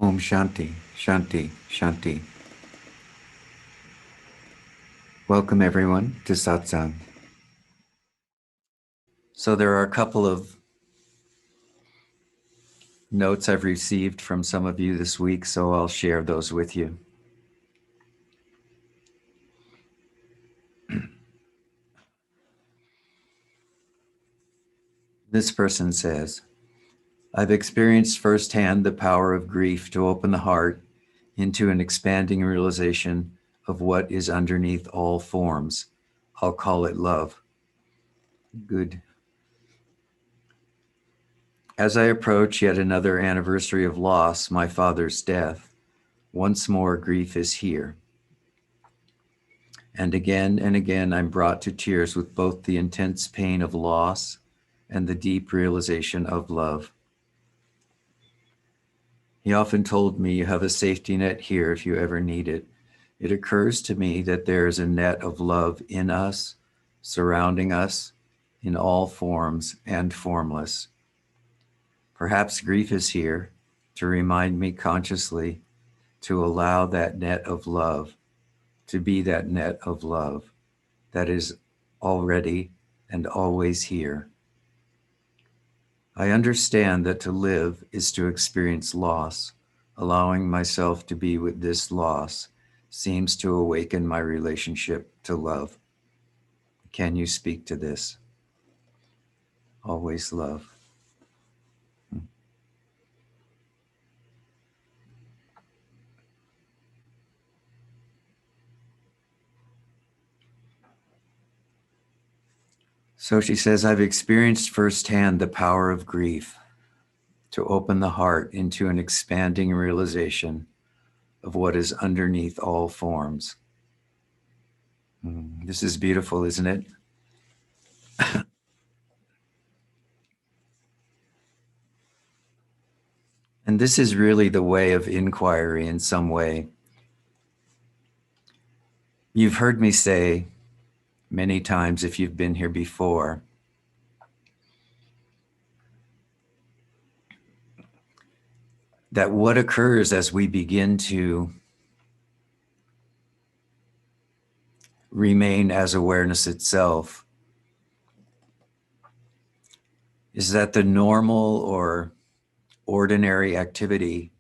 Om Shanti, Shanti, Shanti. Welcome everyone to Satsang. So there are a couple of notes I've received from some of you this week, so I'll share those with you. This person says, I've experienced firsthand the power of grief to open the heart into an expanding realization of what is underneath all forms. I'll call it love. Good. As I approach yet another anniversary of loss, my father's death, once more grief is here. And again, I'm brought to tears with both the intense pain of loss and the deep realization of love. He often told me, you have a safety net here if you ever need it. It occurs to me that there is a net of love in us, surrounding us, in all forms and formless. Perhaps grief is here to remind me consciously to allow that net of love, to be that net of love that is already and always here. I understand that to live is to experience loss. Allowing myself to be with this loss seems to awaken my relationship to love. Can you speak to this? Always love. So she says, I've experienced firsthand the power of grief to open the heart into an expanding realization of what is underneath all forms. This is beautiful, isn't it? And this is really the way of inquiry in some way. You've heard me say many times, if you've been here before, that what occurs as we begin to remain as awareness itself is that the normal or ordinary activity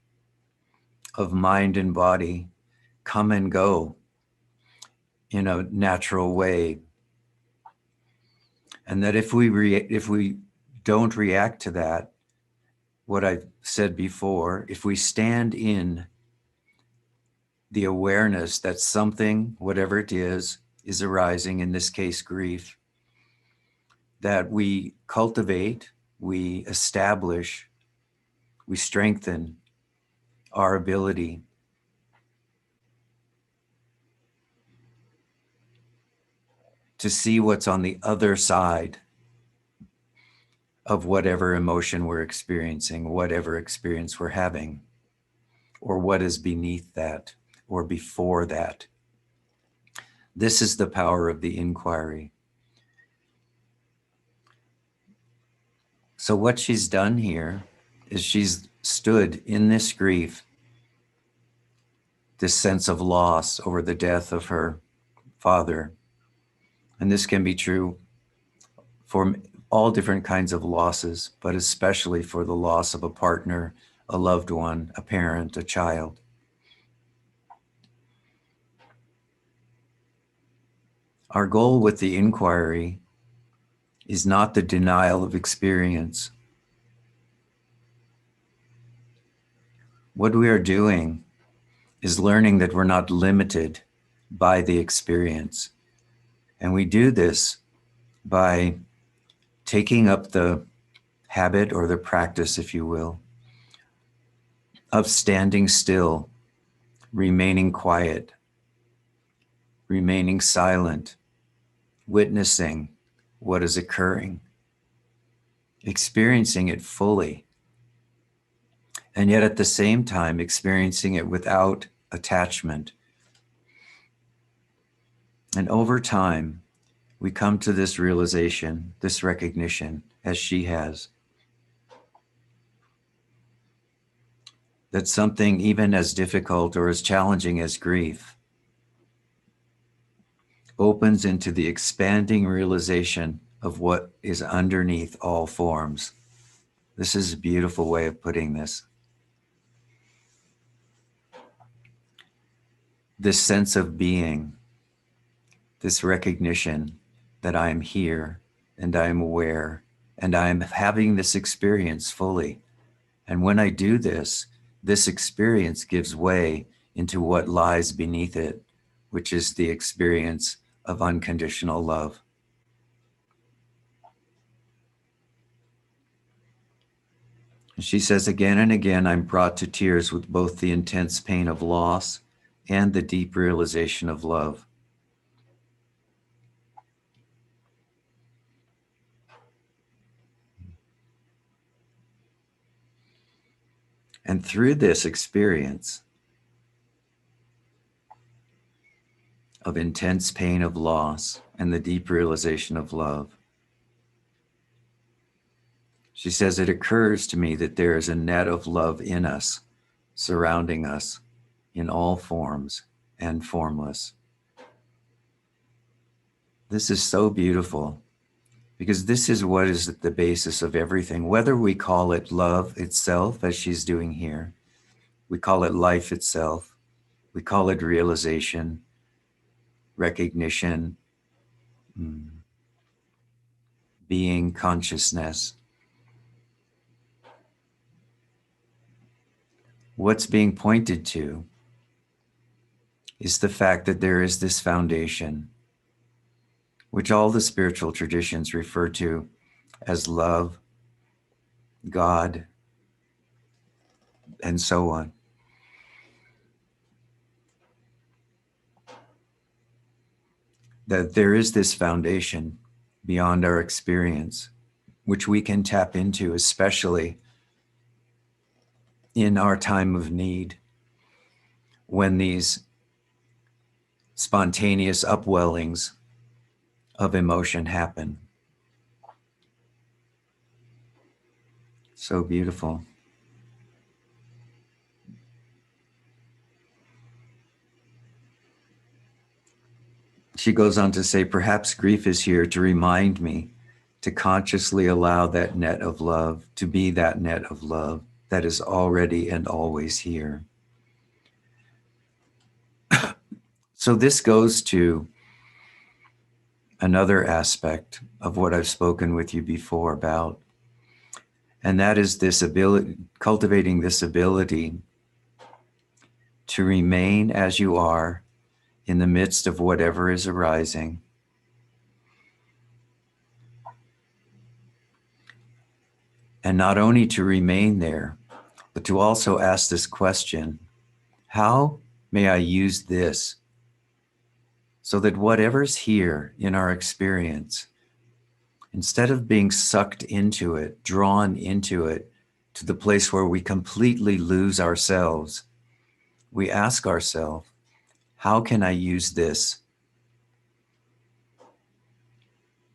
of mind and body come and go in a natural way. And that if we don't react to that, what I've said before, if we stand in the awareness that something, whatever it is arising, in this case, grief, that we cultivate, we establish, we strengthen our ability to see what's on the other side of whatever emotion we're experiencing, whatever experience we're having, or what is beneath that or before that. This is the power of the inquiry. So what she's done here is she's stood in this grief, this sense of loss over the death of her father. And this can be true for all different kinds of losses, but especially for the loss of a partner, a loved one, a parent, a child. Our goal with the inquiry is not the denial of experience. What we are doing is learning that we're not limited by the experience. And we do this by taking up the habit or the practice, if you will, of standing still, remaining quiet, remaining silent, witnessing what is occurring, experiencing it fully, and yet at the same time experiencing it without attachment. And over time, we come to this realization, this recognition, as she has, that something even as difficult or as challenging as grief opens into the expanding realization of what is underneath all forms. This is a beautiful way of putting this. This sense of being, this recognition that I am here and I am aware and I am having this experience fully. And when I do this, this experience gives way into what lies beneath it, which is the experience of unconditional love. She says again and again, I'm brought to tears with both the intense pain of loss and the deep realization of love. And through this experience of intense pain of loss and the deep realization of love, she says, it occurs to me that there is a net of love in us, surrounding us in all forms and formless. This is so beautiful because this is what is at the basis of everything, whether we call it love itself, as she's doing here, we call it life itself, we call it realization, recognition, being, consciousness. What's being pointed to is the fact that there is this foundation, which all the spiritual traditions refer to as love, God, and so on. That there is this foundation beyond our experience, which we can tap into, especially in our time of need, when these spontaneous upwellings of emotion happen. So beautiful. She goes on to say, perhaps grief is here to remind me to consciously allow that net of love to be that net of love that is already and always here. So this goes to another aspect of what I've spoken with you before about, and that is this ability, cultivating this ability to remain as you are in the midst of whatever is arising. And not only to remain there, but to also ask this question, how may I use this so that whatever's here in our experience, instead of being sucked into it, drawn into it, to the place where we completely lose ourselves, we ask ourselves, how can I use this?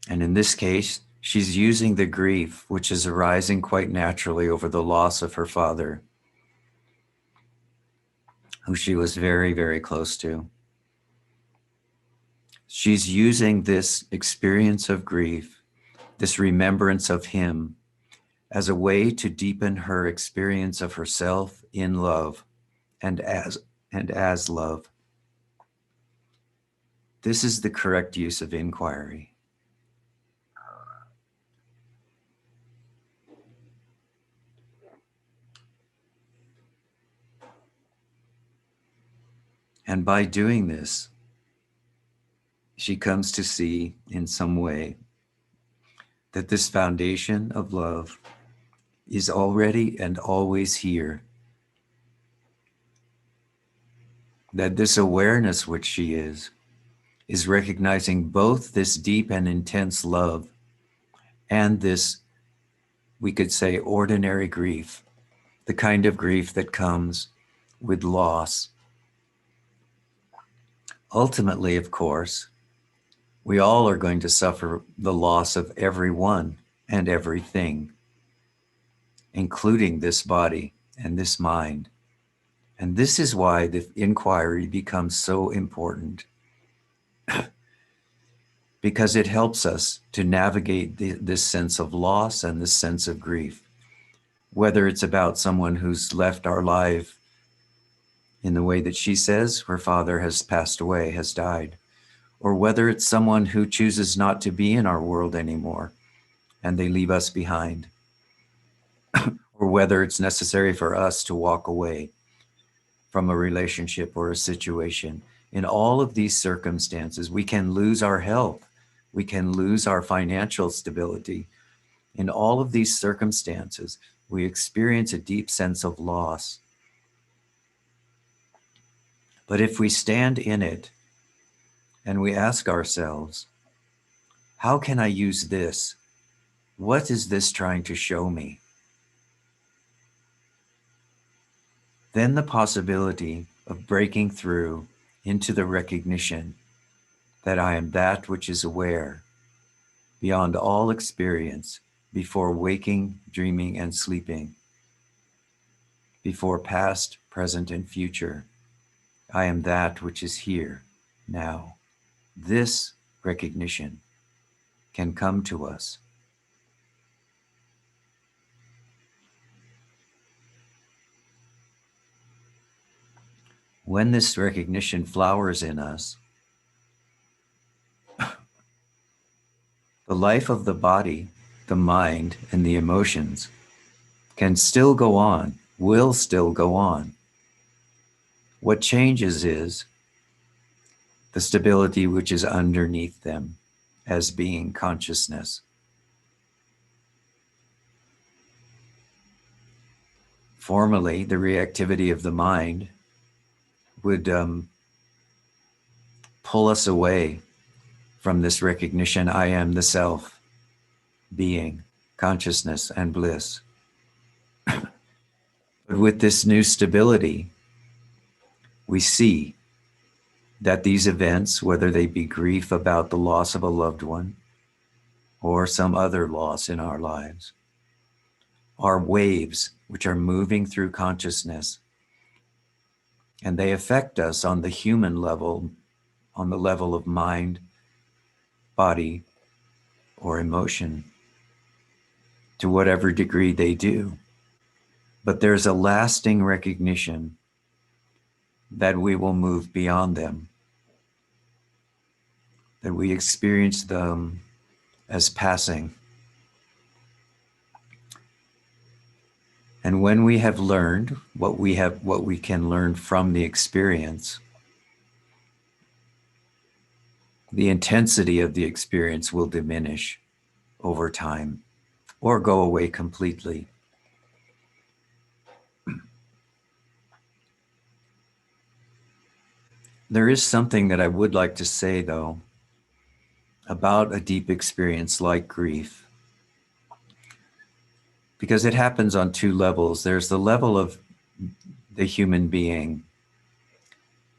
And in this case, she's using the grief, which is arising quite naturally over the loss of her father, who she was very, very close to. She's using this experience of grief, this remembrance of him, as a way to deepen her experience of herself in love and as love. This is the correct use of inquiry. And by doing this, she comes to see in some way that this foundation of love is already and always here. That this awareness, which she is recognizing both this deep and intense love and this, we could say, ordinary grief, the kind of grief that comes with loss. Ultimately, of course, we all are going to suffer the loss of everyone and everything, including this body and this mind And this is why the inquiry becomes so important, because it helps us to navigate this sense of loss and this sense of grief, whether it's about someone who's left our life in the way that she says her father has passed away, has died, or whether it's someone who chooses not to be in our world anymore and they leave us behind, or whether it's necessary for us to walk away from a relationship or a situation. In all of these circumstances, we can lose our health, we can lose our financial stability. In all of these circumstances, we experience a deep sense of loss. But if we stand in it and we ask ourselves, how can I use this? What is this trying to show me? Then the possibility of breaking through into the recognition that I am that which is aware beyond all experience, before waking, dreaming, and sleeping, before past, present, and future. I am that which is here, now. This recognition can come to us. When this recognition flowers in us, the life of the body, the mind, and the emotions can still go on, will still go on. What changes is the stability which is underneath them as being consciousness. Formerly, the reactivity of the mind would pull us away from this recognition, I am the self, being, consciousness, and bliss. But with this new stability, we see that these events, whether they be grief about the loss of a loved one or some other loss in our lives, are waves which are moving through consciousness, and they affect us on the human level, on the level of mind, body, or emotion, to whatever degree they do. But there's a lasting recognition that we will move beyond them, that we experience them as passing. And when we have learned what we can learn from the experience, the intensity of the experience will diminish over time or go away completely. There is something that I would like to say, though, about a deep experience like grief, because it happens on two levels. There's the level of the human being,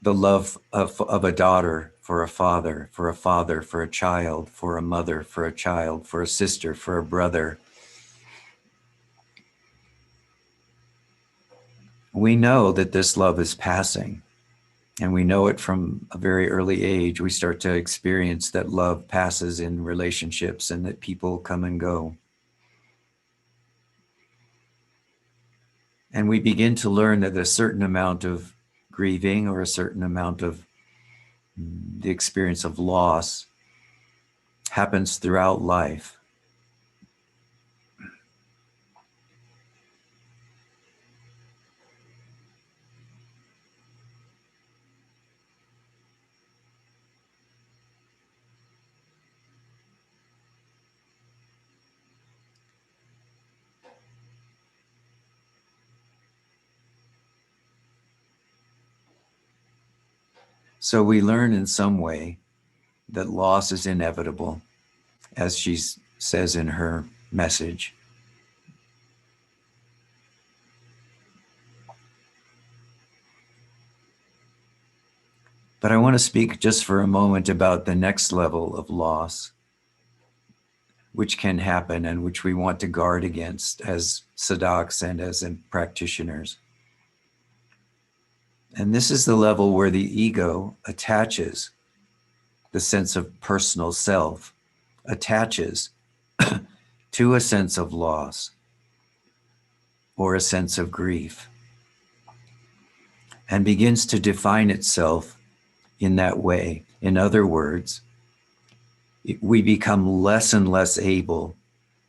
the love of a daughter for a father, for a child, for a mother, for a child, for a sister, for a brother. We know that this love is passing, and we know it from a very early age. We start to experience that love passes in relationships and that people come and go. And we begin to learn that a certain amount of grieving or a certain amount of the experience of loss happens throughout life. So we learn in some way that loss is inevitable, as she says in her message. But I want to speak just for a moment about the next level of loss, which can happen and which we want to guard against as sadhaks and as practitioners. And this is the level where the ego attaches, the sense of personal self attaches to a sense of loss or a sense of grief and begins to define itself in that way. In other words, we become less and less able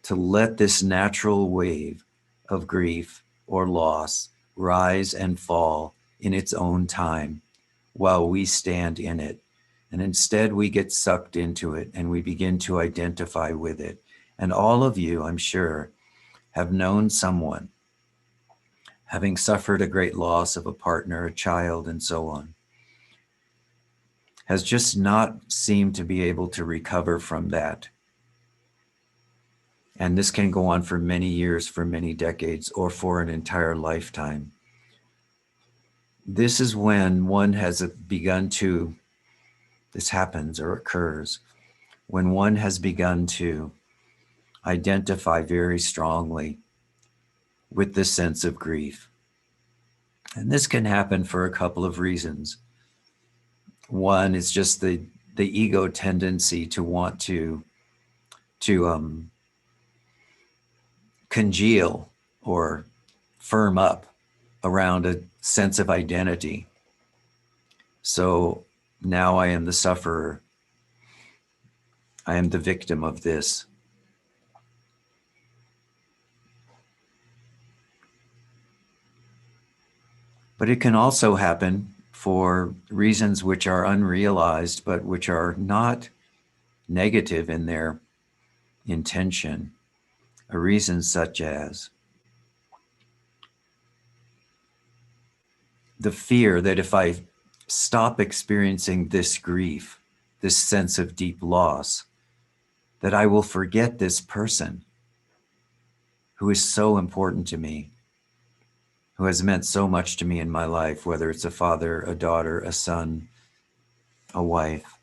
to let this natural wave of grief or loss rise and fall in its own time while we stand in it. And instead, we get sucked into it and we begin to identify with it. And all of you, I'm sure, have known someone having suffered a great loss of a partner, a child, and so on, has just not seemed to be able to recover from that. And this can go on for many years, for many decades, or for an entire lifetime. This is when one has begun to, this happens or occurs, when one has begun to identify very strongly with this sense of grief. And this can happen for a couple of reasons. One is just the ego tendency to want to congeal or firm up around a sense of identity. So now I am the sufferer. I am the victim of this. But it can also happen for reasons which are unrealized, but which are not negative in their intention. A reason such as the fear that if I stop experiencing this grief, this sense of deep loss, that I will forget this person who is so important to me, who has meant so much to me in my life, whether it's a father, a daughter, a son, a wife,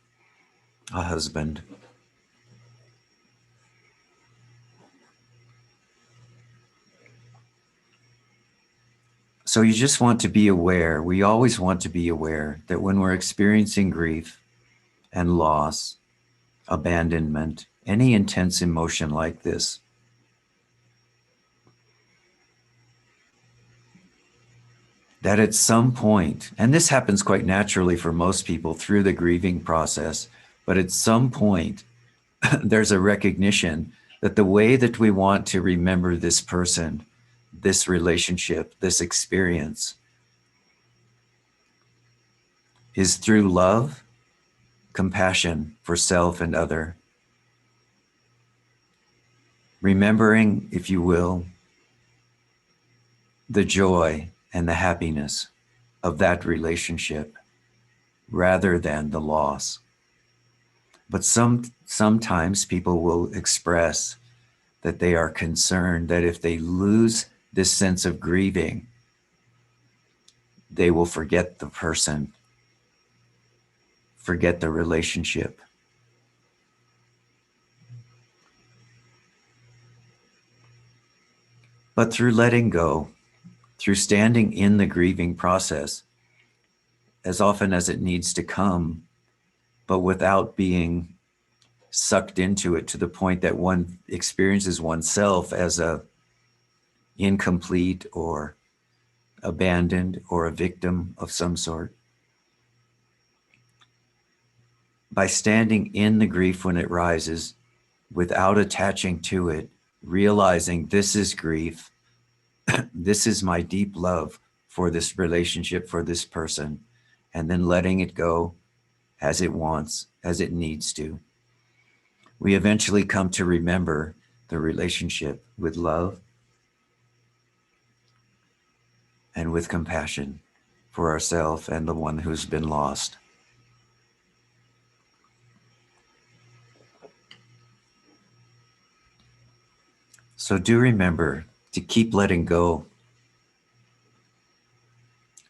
a husband. So you just want to be aware, we always want to be aware that when we're experiencing grief and loss, abandonment, any intense emotion like this, that at some point, and this happens quite naturally for most people through the grieving process, but at some point, there's a recognition that the way that we want to remember this person, this relationship, this experience, is through love, compassion for self and other. Remembering, if you will, the joy and the happiness of that relationship rather than the loss. But sometimes people will express that they are concerned that if they lose this sense of grieving, they will forget the person, forget the relationship. But through letting go, through standing in the grieving process, as often as it needs to come, but without being sucked into it to the point that one experiences oneself as a incomplete or abandoned or a victim of some sort. By standing in the grief when it rises, without attaching to it, realizing this is grief, this is my deep love for this relationship, for this person, and then letting it go as it wants, as it needs to. We eventually come to remember the relationship with love and with compassion for ourselves and the one who's been lost. So do remember to keep letting go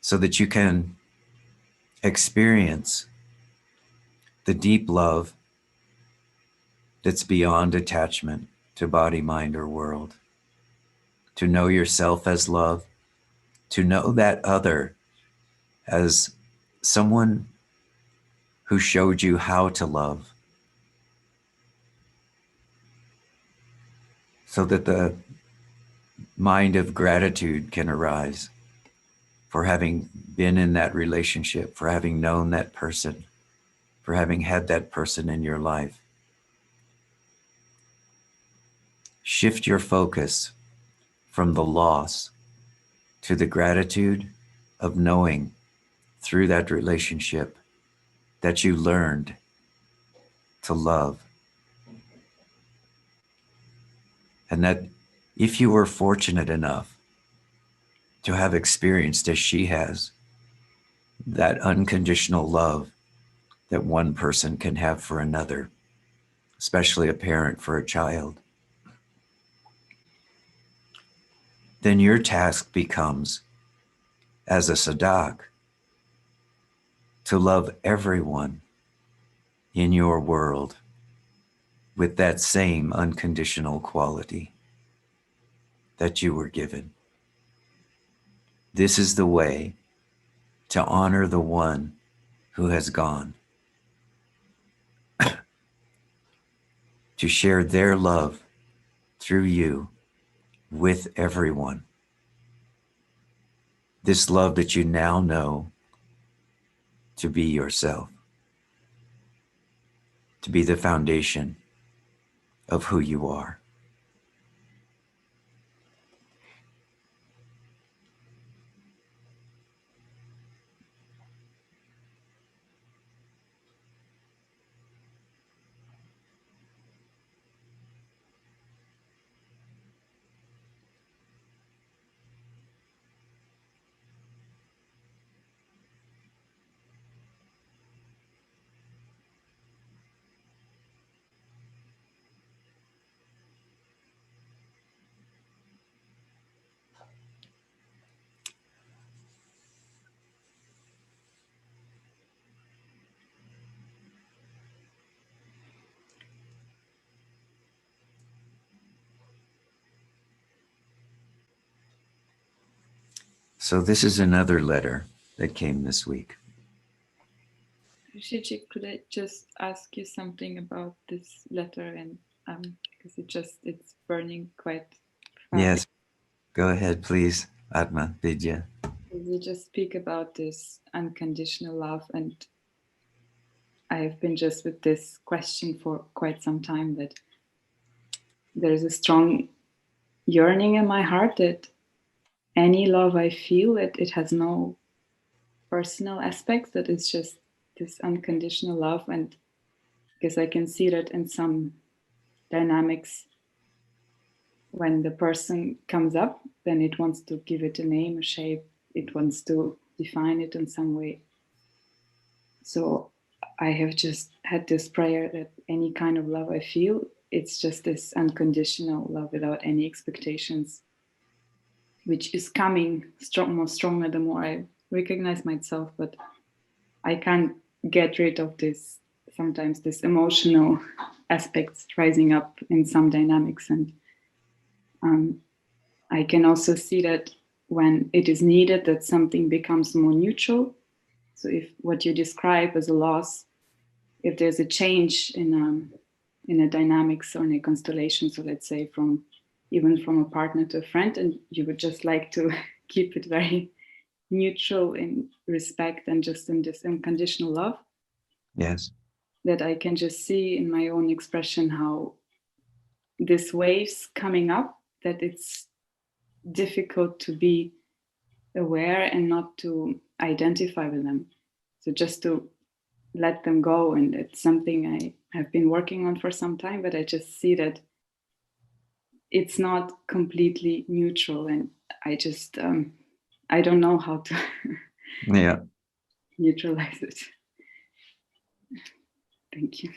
so that you can experience the deep love that's beyond attachment to body, mind, or world. To know yourself as love, to know that other as someone who showed you how to love, so that the mind of gratitude can arise for having been in that relationship, for having known that person, for having had that person in your life. Shift your focus from the loss to the gratitude of knowing through that relationship that you learned to love. And that if you were fortunate enough to have experienced, as she has, that unconditional love that one person can have for another, especially a parent for a child, then your task becomes, as a sadak, to love everyone in your world with that same unconditional quality that you were given. This is the way to honor the one who has gone, to share their love through you with everyone. This love that you now know to be yourself, to be the foundation of who you are. So this is another letter that came this week. Rishi, could I just ask you something about this letter? And because it's burning quite fast. Yes, go ahead, please, Atma Vidya. You just speak about this unconditional love, and I have been just with this question for quite some time, that there's a strong yearning in my heart that any love I feel, it has no personal aspects, that it's just this unconditional love. And because I can see that in some dynamics, when the person comes up, then it wants to give it a name, a shape, it wants to define it in some way. So I have just had this prayer that any kind of love I feel, it's just this unconditional love without any expectations, which is coming more stronger the more I recognize myself. But I can't get rid of this, sometimes this emotional aspects rising up in some dynamics. And I can also see that when it is needed, that something becomes more neutral. So if what you describe as a loss, if there's a change in a dynamics or in a constellation, so let's say even from a partner to a friend, and you would just like to keep it very neutral in respect and just in this unconditional love. Yes. That I can just see in my own expression how this waves coming up, that it's difficult to be aware and not to identify with them. So just to let them go. And it's something I have been working on for some time, but I just see that it's not completely neutral. And I just, I don't know how to Yeah. neutralize it. Thank you.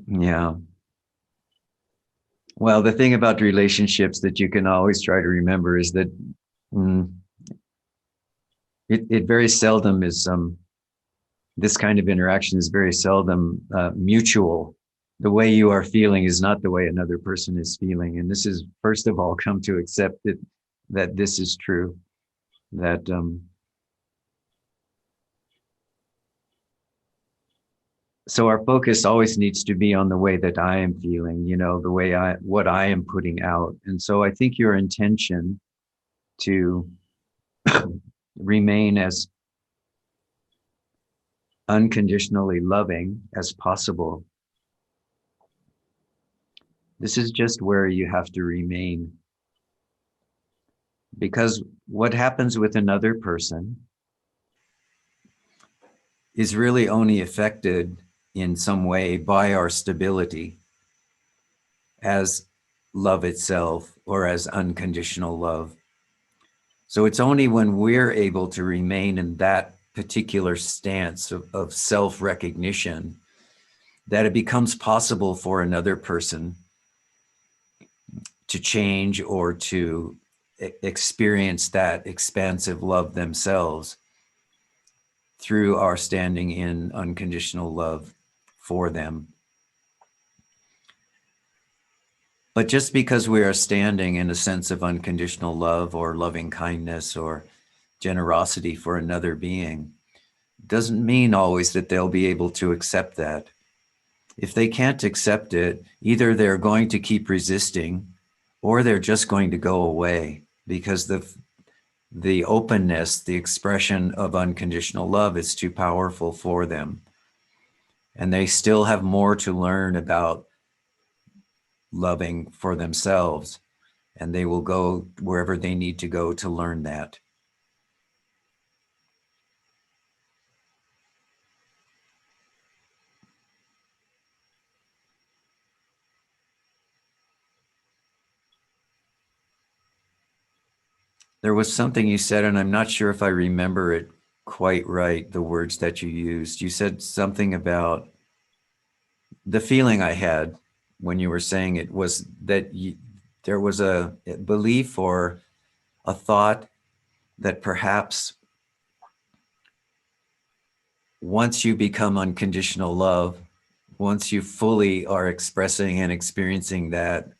Yeah. Well, the thing about relationships that you can always try to remember is that it very seldom is, this kind of interaction is very seldom mutual. The way you are feeling is not the way another person is feeling. And this is, first of all, come to accept that this is true, that So our focus always needs to be on the way that I am feeling, the way what I am putting out. And so I think your intention to remain as unconditionally loving as possible, this is just where you have to remain. Because what happens with another person is really only affected in some way by our stability as love itself or as unconditional love. So it's only when we're able to remain in that particular stance of self-recognition that it becomes possible for another person to change or to experience that expansive love themselves through our standing in unconditional love for them. But just because we are standing in a sense of unconditional love or loving kindness or generosity for another being doesn't mean always that they'll be able to accept that. If they can't accept it, either they're going to keep resisting or they're just going to go away, because the openness, the expression of unconditional love is too powerful for them. And they still have more to learn about loving for themselves, and they will go wherever they need to go to learn that. There was something you said, and I'm not sure if I remember it quite right, the words that you used. You said something about the feeling I had when you were saying it was that there was a belief or a thought that perhaps once you become unconditional love, once you fully are expressing and experiencing that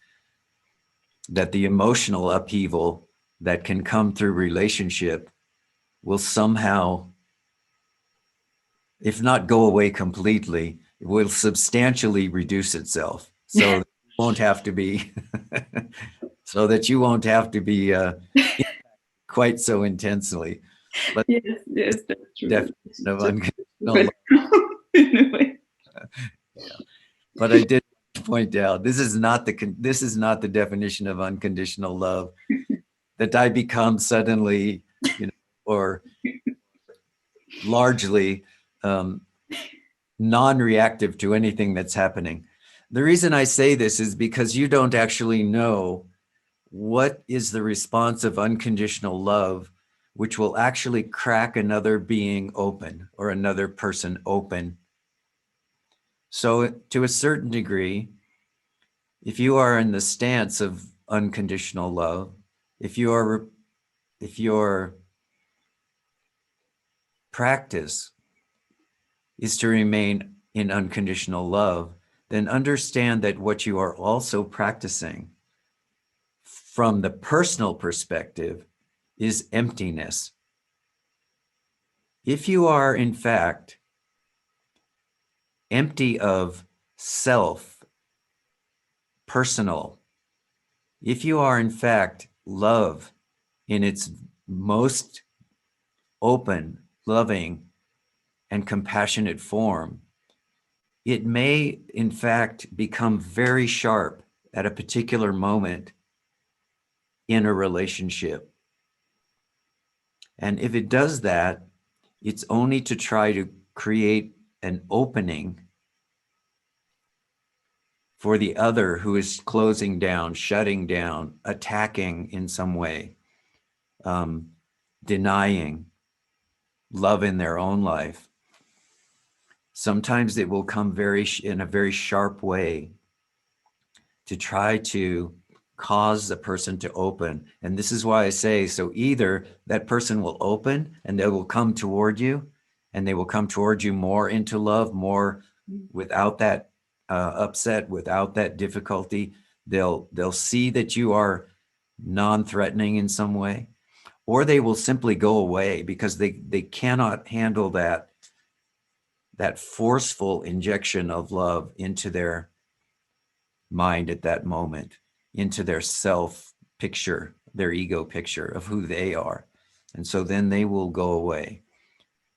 the emotional upheaval that can come through relationship will somehow, if not go away completely, it will substantially reduce itself. So you won't have to be, so that you won't have to be quite so intensely. But Yes, that's true. definition of Just unconditional in a way. yeah. But I did point out this is not the definition of unconditional love, that I become suddenly, or largely non-reactive to anything that's happening. The reason I say this is because you don't actually know what is the response of unconditional love, which will actually crack another being open or another person open. So to a certain degree, if you are in the stance of unconditional love, if your practice is to remain in unconditional love, then understand that what you are also practicing from the personal perspective is emptiness. If you are in fact empty of self, personal, if you are in fact love in its most open, loving, and compassionate form, it may in fact become very sharp at a particular moment in a relationship. And if it does that, it's only to try to create an opening for the other who is closing down, shutting down, attacking in some way, denying love in their own life. Sometimes it will come in a very sharp way to try to cause the person to open. And this is why I say, so either that person will open and they will come toward you, and they will come toward you more into love, more without that upset, without that difficulty. They'll see that you are non-threatening in some way, or they will simply go away because they cannot handle that that forceful injection of love into their mind at that moment, into their self picture, their ego picture of who they are. And so then they will go away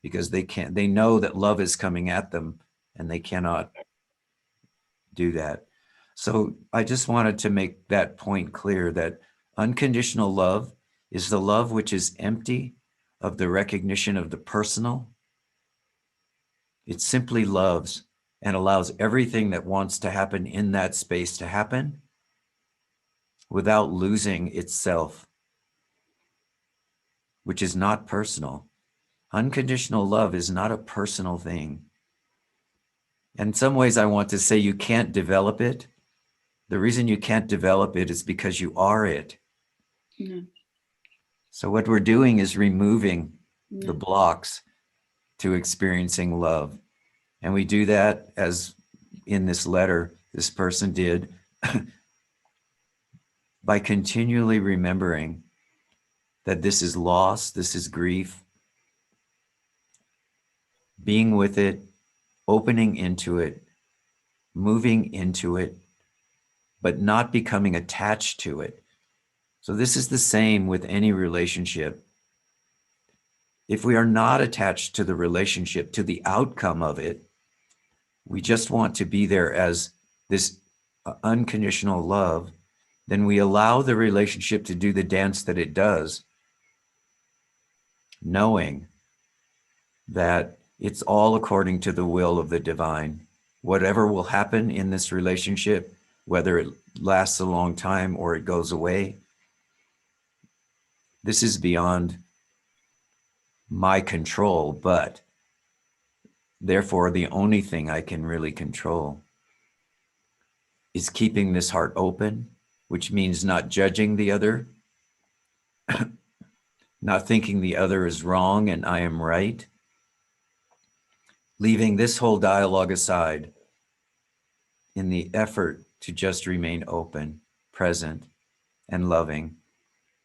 because they know that love is coming at them and they cannot do that. So I just wanted to make that point clear, that unconditional love is the love which is empty of the recognition of the personal. It simply loves and allows everything that wants to happen in that space to happen without losing itself, which is not personal. Unconditional love is not a personal thing. In some ways, I want to say you can't develop it. The reason you can't develop it is because you are it. Yeah. So what we're doing is removing Yeah. the blocks to experiencing love. And we do that, as in this letter, this person did, by continually remembering that this is loss, this is grief, being with it, opening into it, moving into it, but not becoming attached to it. So this is the same with any relationship. If we are not attached to the relationship, to the outcome of it, we just want to be there as this unconditional love, then we allow the relationship to do the dance that it does, knowing that it's all according to the will of the divine. Whatever will happen in this relationship, whether it lasts a long time or it goes away, this is beyond my control, but therefore the only thing I can really control is keeping this heart open, which means not judging the other, not thinking the other is wrong and I am right, leaving this whole dialogue aside in the effort to just remain open, present, and loving.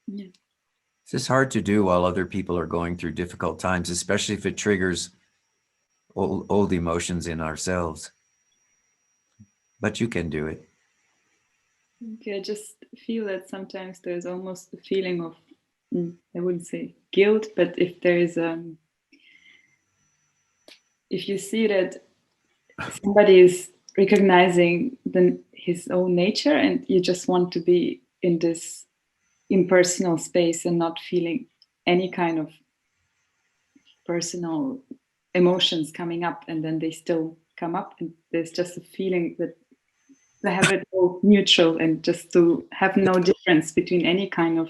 Yeah. This is hard to do while other people are going through difficult times, especially if it triggers old emotions in ourselves. But you can do it. Okay, I just feel that sometimes there's almost a feeling of, I wouldn't say guilt, but if there is if you see that somebody is recognizing his own nature and you just want to be in this impersonal space and not feeling any kind of personal emotions coming up, and then they still come up and there's just a feeling that they have it all neutral and just to have no difference between any kind of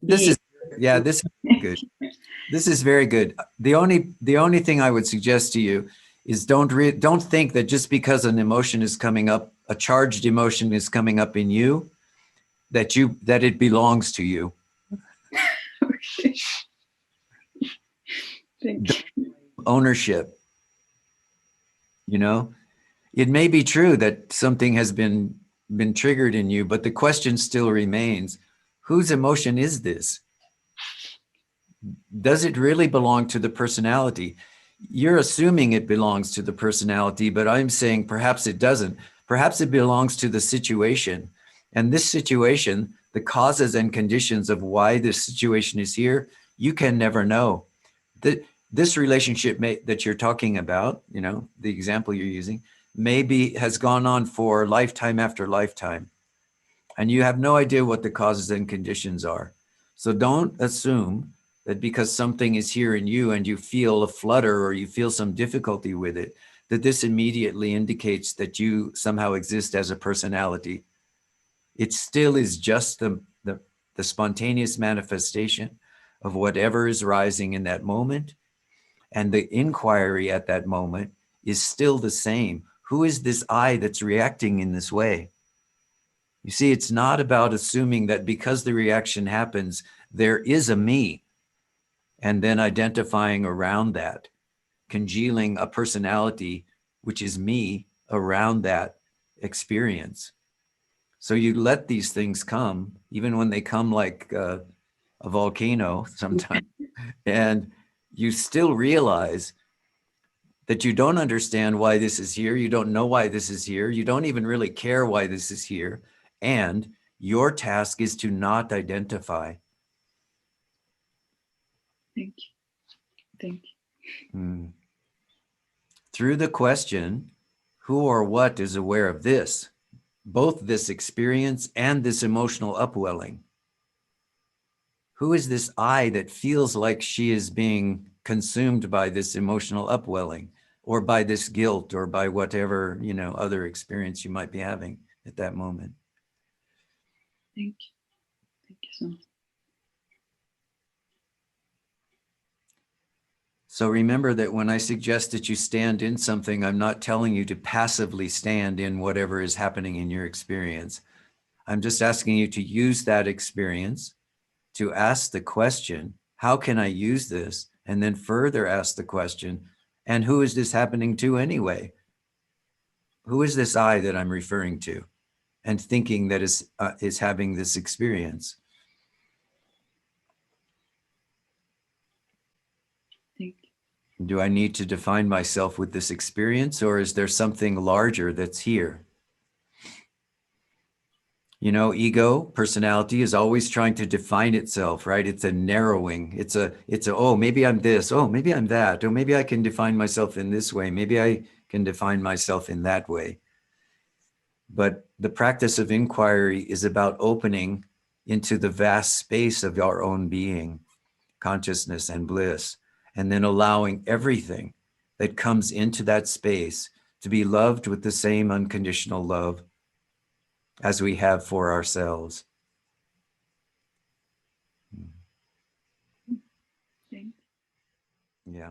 This being. is, yeah, this is good. This is very good. The only thing I would suggest to you is don't think that just because an emotion is coming up, a charged emotion is coming up in you, that it belongs to you. Okay. Thank you. Ownership. You know, it may be true that something has been triggered in you, but the question still remains: whose emotion is this? Does it really belong to the personality? You're assuming it belongs to the personality, but I'm saying perhaps it doesn't. Perhaps it belongs to the situation. And this situation, the causes and conditions of why this situation is here, you can never know. This relationship that you're talking about, you know, the example you're using, maybe has gone on for lifetime after lifetime. And you have no idea what the causes and conditions are. So don't assume that because something is here in you and you feel a flutter or you feel some difficulty with it, that this immediately indicates that you somehow exist as a personality. It still is just the spontaneous manifestation of whatever is rising in that moment. And the inquiry at that moment is still the same. Who is this I that's reacting in this way? You see, it's not about assuming that because the reaction happens, there is a me, and then identifying around that, congealing a personality, which is me, around that experience. So you let these things come, even when they come like a volcano sometimes, and you still realize that you don't understand why this is here. You don't know why this is here. You don't even really care why this is here. And your task is to not identify. Thank you. Thank you. Through the question, who or what is aware of this, both this experience and this emotional upwelling? Who is this I that feels like she is being consumed by this emotional upwelling, or by this guilt, or by whatever, other experience you might be having at that moment? Thank you. Thank you so much. So remember that when I suggest that you stand in something, I'm not telling you to passively stand in whatever is happening in your experience. I'm just asking you to use that experience to ask the question, how can I use this? And then further ask the question, and who is this happening to anyway? Who is this I that I'm referring to and thinking that is having this experience? Thank you. Do I need to define myself with this experience, or is there something larger that's here? Ego, personality is always trying to define itself, right? It's a narrowing. It's a, oh, maybe I'm this. Oh, maybe I'm that. Oh, maybe I can define myself in this way. Maybe I can define myself in that way. But the practice of inquiry is about opening into the vast space of our own being, consciousness and bliss, and then allowing everything that comes into that space to be loved with the same unconditional love as we have for ourselves. Thank you. Yeah.